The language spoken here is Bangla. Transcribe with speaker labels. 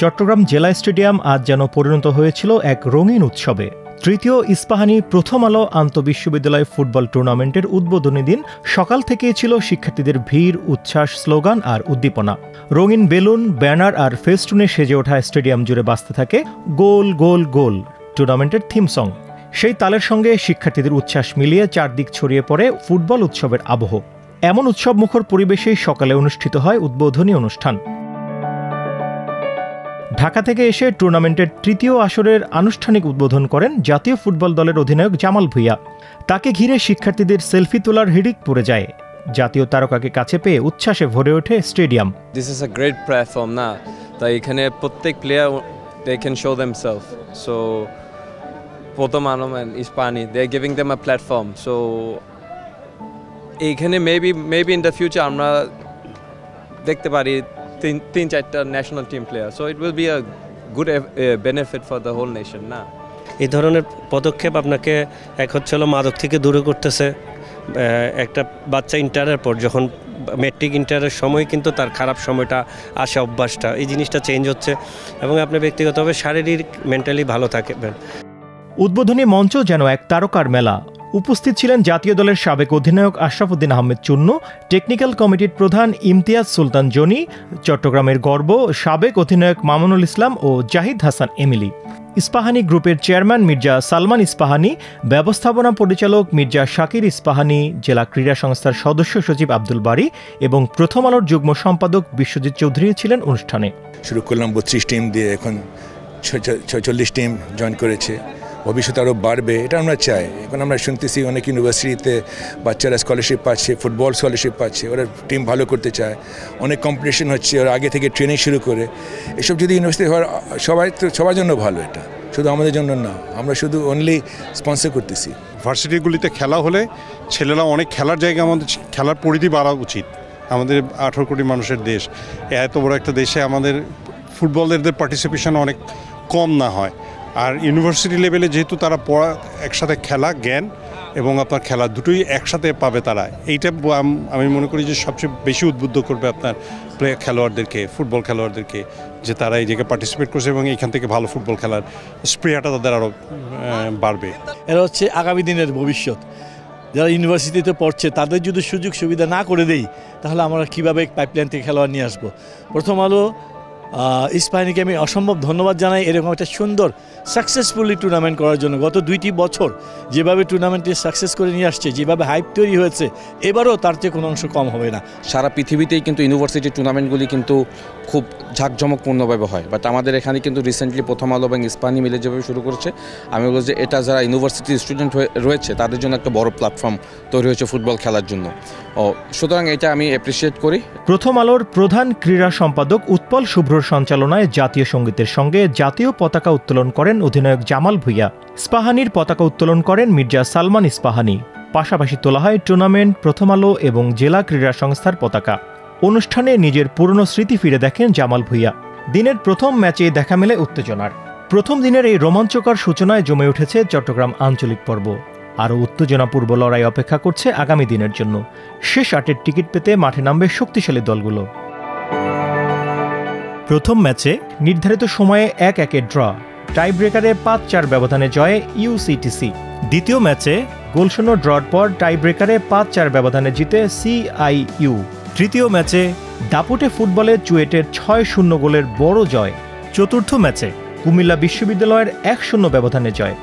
Speaker 1: চট্টগ্রাম জেলা স্টেডিয়াম আজ যেন পরিণত হয়েছিল এক রঙিন উৎসবে। তৃতীয় ইস্পাহানি প্রথম আলো আন্তঃবিশ্ববিদ্যালয় ফুটবল টুর্নামেন্টের উদ্বোধনী দিন সকাল থেকেই ছিল শিক্ষার্থীদের ভিড়, উচ্ছ্বাস, স্লোগান আর উদ্দীপনা। রঙিন বেলুন, ব্যানার আর ফেস্টুনে সেজে ওঠা স্টেডিয়াম জুড়ে বাজতে থাকে গোল গোল গোল, টুর্নামেন্টের থিম সং। সেই তালের সঙ্গে শিক্ষার্থীদের উচ্ছ্বাস মিলিয়ে চারদিক ছড়িয়ে পড়ে ফুটবল উৎসবের আবহ। এমন উৎসবমুখর পরিবেশেই সকালে অনুষ্ঠিত হয় উদ্বোধনী অনুষ্ঠান। ঢাকা থেকে এসে টুর্নামেন্টের তৃতীয় আসরের আনুষ্ঠানিক উদ্বোধন করেন জাতীয় ফুটবল দলের অধিনায়ক জামাল ভুঁইয়া। তাকে ঘিরে শিক্ষার্থীদের সেলফি তোলার হিড়িক পড়ে যায়। জাতীয় তারকাকে কাছে পেয়ে উচ্ছ্বাসে ভরে ওঠে stadium.
Speaker 2: This is a great platform না, তাই এখানে প্রত্যেক player they can show themselves. So Prothom Alo and Ispahani they are giving them a platform. So এইখানে মেবি ইন দ্য ফিউচার আমরা দেখতে পারি তিন চারটা national team player. So it will be a good benefit for the whole nation না।
Speaker 3: এই ধরনের পদক্ষেপ আপনাকে এক হচ্ছে হলো মাদক থেকে দূরে করতেছে। একটা বাচ্চা ইন্টারের পর যখন ম্যাট্রিক ইন্টারের সময় কিন্তু তার খারাপ সময়টা আসে, অভ্যাসটা এই জিনিসটা চেঞ্জ হচ্ছে এবং আপনি ব্যক্তিগতভাবে শারীরিক মেন্টালি ভালো থাকবেন।
Speaker 1: উদ্বোধনী মঞ্চ যেন এক তারকার মেলা। উপস্থিত ছিলেন জাতীয় দলের সাবেক অধিনায়ক আশরাফ উদ্দিন আহমেদ চুন্নু, টেকনিক্যাল কমিটির প্রধান ইমতিয়াজ সুলতান জনি, চট্টগ্রামের গর্ব সাবেক অধিনায়ক মামুনুল ইসলাম ও জাহিদ হাসান এমিলি, ইস্পাহানি গ্রুপের চেয়ারম্যান মির্জা সালমান ইস্পাহানি, ব্যবস্থাপনা পরিচালক মির্জা শাকির ইস্পাহানি, জেলা ক্রীড়া সংস্থার সদস্য সচিব আব্দুল বারী এবং প্রথম আলোর যুগ্ম সম্পাদক বিশ্বজিৎ চৌধুরী ছিলেন অনুষ্ঠানে।
Speaker 4: শুরু করলাম 32 টিম দিয়ে, এখন 46 টিম জয়েন করেছে। ভবিষ্যতে আরও বাড়বে, এটা আমরা চাই। এখন আমরা শুনতেছি অনেক ইউনিভার্সিটিতে বাচ্চারা স্কলারশিপ পাচ্ছে, ফুটবল স্কলারশিপ পাচ্ছে, ওরা টিম ভালো করতে চায়। অনেক কম্পিটিশন হচ্ছে, ওরা আগে থেকে ট্রেনিং শুরু করে। এসব যদি ইউনিভার্সিটি হওয়ার সবার জন্য ভালো, এটা শুধু আমাদের জন্য না, আমরা শুধু অনলি স্পন্সর করতেছি।
Speaker 5: ভার্সিটিগুলিতে খেলা হলে ছেলেরা অনেক খেলার জায়গা, আমাদের খেলার পরিধি বাড়া উচিত। আমাদের 18 কোটি মানুষের দেশ, এত বড় একটা দেশে আমাদের ফুটবলারদের পার্টিসিপেশন অনেক কম না হয়। আর ইউনিভার্সিটি লেভেলে যেহেতু তারা পড়া, একসাথে খেলা, জ্ঞান এবং আপনার খেলা দুটোই একসাথে পাবে তারা, এইটা আমি মনে করি যে সবচেয়ে বেশি উদ্বুদ্ধ করবে আপনার খেলোয়াড়দেরকে, ফুটবল খেলোয়াড়দেরকে, যে তারা এই জায়গায় পার্টিসিপেট করছে এবং এইখান থেকে ভালো ফুটবল খেলার স্প্রেয়াটা তাদের আরও বাড়বে।
Speaker 6: এরা হচ্ছে আগামী দিনের ভবিষ্যৎ। যারা ইউনিভার্সিটিতে পড়ছে তাদের যদি সুযোগ সুবিধা না করে দেই, তাহলে আমরা কীভাবে পাইপলাইন থেকে খেলোয়াড় নিয়ে আসবো। প্রথম আলো ইস্পাহানিকে আমি অসম্ভব ধন্যবাদ জানাই এরকম একটা সুন্দর সাকসেসফুলি টুর্নামেন্ট করার জন্য। গত 2টি বছর যেভাবে টুর্নামেন্টটি সাকসেস করে নিয়ে আসছে, যেভাবে হাইপ তৈরি হয়েছে, এবারও তার চেয়ে কোনো অংশ কম হবে না।
Speaker 7: সারা পৃথিবীতেই কিন্তু ইউনিভার্সিটি টুর্নামেন্টগুলি কিন্তু খুব ঝাঁকজমকপূর্ণভাবে হয়, বাট আমাদের এখানে কিন্তু রিসেন্টলি প্রথম আলো এবং ইস্পাহানি মিলে যেভাবে শুরু করেছে, আমি বলবো যে এটা যারা ইউনিভার্সিটির স্টুডেন্ট রয়েছে তাদের জন্য একটা বড় প্ল্যাটফর্ম তৈরি হয়েছে ফুটবল খেলার জন্য। সুতরাং এটা আমি অ্যাপ্রিসিয়েট করি।
Speaker 1: প্রথম আলোর প্রধান ক্রীড়া সম্পাদক উৎপল শুভ্রর সঞ্চালনায় জাতীয় সঙ্গীতের সঙ্গে জাতীয় পতাকা উত্তোলন করেন অধিনায়ক জামাল ভুঁইয়া। ইস্পাহানির পতাকা উত্তোলন করেন মির্জা সালমান ইস্পাহানি। পাশাপাশি তোলা হয় টুর্নামেন্ট, প্রথম আলো এবং জেলা ক্রীড়া সংস্থার পতাকা। অনুষ্ঠানে নিজের পুরনো স্মৃতি ফিরে দেখেন জামাল ভুঁইয়া। দিনের প্রথম ম্যাচে দেখা মেলে উত্তেজনার। প্রথম দিনের এই রোমাঞ্চকর সূচনায় জমে উঠেছে চট্টগ্রাম আঞ্চলিক পর্ব। আরও উত্তেজনাপূর্ব লড়াই অপেক্ষা করছে আগামী দিনের জন্য। শেষ 8-এর টিকিট পেতে মাঠে নামবে শক্তিশালী দলগুলো। প্রথম ম্যাচে নির্ধারিত সময়ে 1-1 ড্র, টাই ব্রেকারে 5-4 ব্যবধানে জয়ে ইউসিটিসি। দ্বিতীয় ম্যাচে গোলশূন্য ড্রর পর টাই ব্রেকারে 5-4 ব্যবধানে জিতে সিআইইউ। তৃতীয় ম্যাচে দাপুটে ফুটবলে চুয়েটের 6-0 গোলের বড় জয়। চতুর্থ ম্যাচে কুমিল্লা বিশ্ববিদ্যালয়ের 1-0 ব্যবধানে জয়।